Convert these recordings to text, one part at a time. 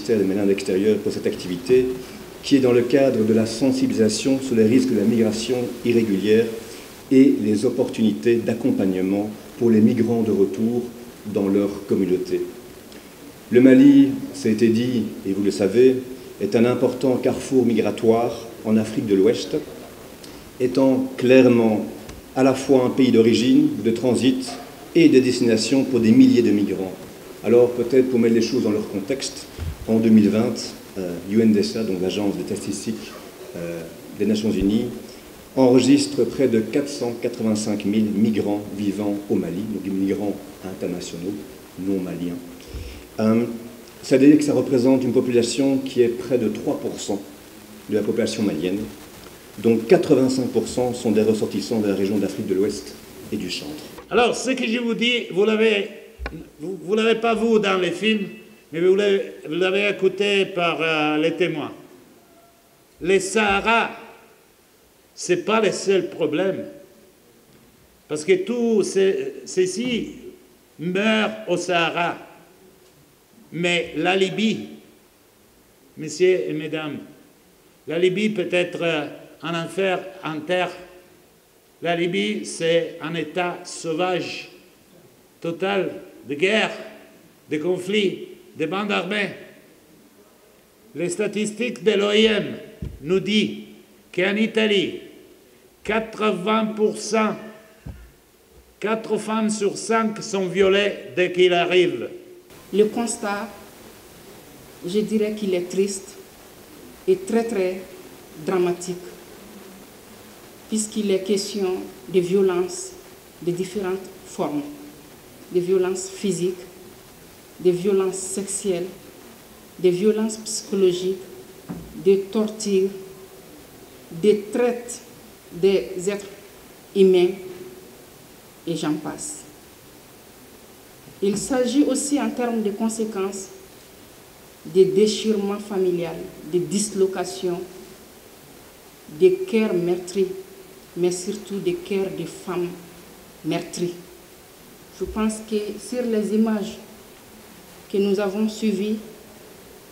ministère des Maliens d'Extérieur pour cette activité, qui est dans le cadre de la sensibilisation sur les risques de la migration irrégulière et les opportunités d'accompagnement pour les migrants de retour dans leur communauté. Le Mali, ça a été dit, et vous le savez, est un important carrefour migratoire en Afrique de l'Ouest, étant clairement à la fois un pays d'origine, de transit et de destination pour des milliers de migrants. Alors peut-être pour mettre les choses dans leur contexte, en 2020, UNDSA, donc l'agence des statistiques des Nations Unies, enregistre près de 485 000 migrants vivant au Mali, donc des migrants internationaux, non maliens. Ça veut dire que ça représente une population qui est près de 3% de la population malienne, dont 85% sont des ressortissants de la région d'Afrique de l'Ouest et du Centre. Alors, ce que je vous dis, vous ne l'avez pas vu dans les films, mais vous l'avez écouté par les témoins. Les Sahara, ce n'est pas le seul problème. Parce que tous ceux-ci meurent au Sahara. Mais la Libye, messieurs et mesdames, la Libye peut être un enfer en terre. La Libye, c'est un état sauvage, total, de guerre, de conflits, de bandes armées. Les statistiques de l'OIM nous disent qu'en Italie, 80%, 4 femmes sur 5 sont violées dès qu'il arrive. Le constat, je dirais qu'il est triste et très très dramatique, puisqu'il est question de violences de différentes formes, de violences physiques, de violences sexuelles, de violences psychologiques, de torture, de traite des êtres humains, et j'en passe. Il s'agit aussi en termes de conséquences des déchirements familiales, des dislocations, des cœurs meurtris, mais surtout des cœurs de femmes meurtries. Je pense que sur les images que nous avons suivies,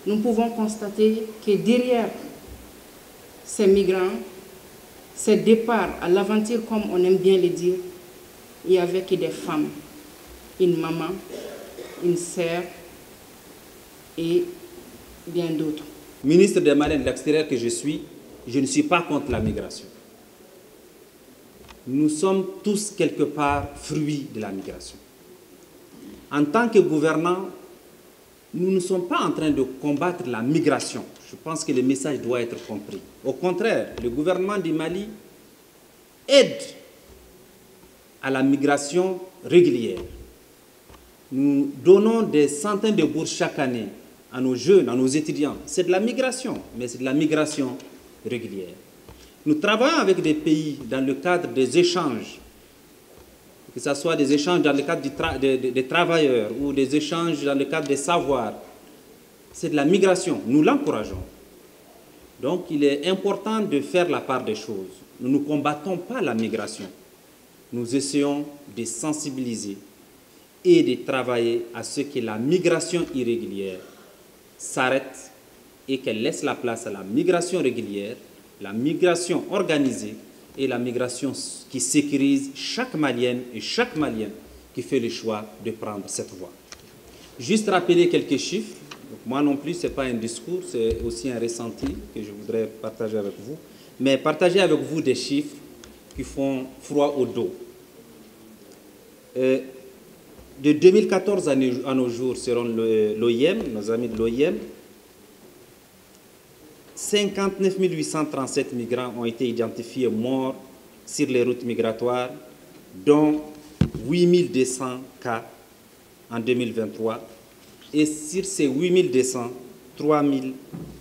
nous pouvons constater que derrière ces migrants, ces départs à l'aventure, comme on aime bien le dire, il y avait que des femmes, une maman, une sœur et bien d'autres. Ministre des Maliens de l'Extérieur que je suis, je ne suis pas contre la migration. Nous sommes tous quelque part fruits de la migration. En tant que gouvernants, nous ne sommes pas en train de combattre la migration. Je pense que le message doit être compris. Au contraire, le gouvernement du Mali aide à la migration régulière. Nous donnons des centaines de bourses chaque année à nos jeunes, à nos étudiants. C'est de la migration, mais c'est de la migration régulière. Nous travaillons avec des pays dans le cadre des échanges, que ce soit des échanges dans le cadre des travailleurs ou des échanges dans le cadre des savoirs. C'est de la migration, nous l'encourageons. Donc il est important de faire la part des choses. Nous ne combattons pas la migration. Nous essayons de sensibiliser et de travailler à ce que la migration irrégulière s'arrête et qu'elle laisse la place à la migration régulière, la migration organisée et la migration qui sécurise chaque Malienne et chaque Malien qui fait le choix de prendre cette voie. Juste rappeler quelques chiffres. Donc, moi non plus, ce n'est pas un discours, c'est aussi un ressenti que je voudrais partager avec vous. Mais partager avec vous des chiffres qui font froid au dos. De 2014 à nos jours, selon l'OIM, nos amis de l'OIM, 59 837 migrants ont été identifiés morts sur les routes migratoires, dont 8 200 cas en 2023. Et sur ces 8 200, 3 000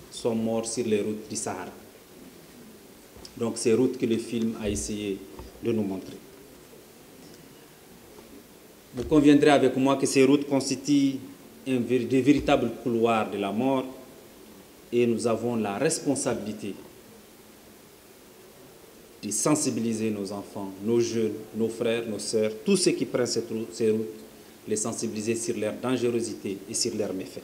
sont morts sur les routes du Sahara. Donc ces routes que le film a essayé de nous montrer. Vous conviendrez avec moi que ces routes constituent des véritables couloirs de la mort et nous avons la responsabilité de sensibiliser nos enfants, nos jeunes, nos frères, nos sœurs, tous ceux qui prennent ces routes, les sensibiliser sur leur dangerosité et sur leurs méfaits.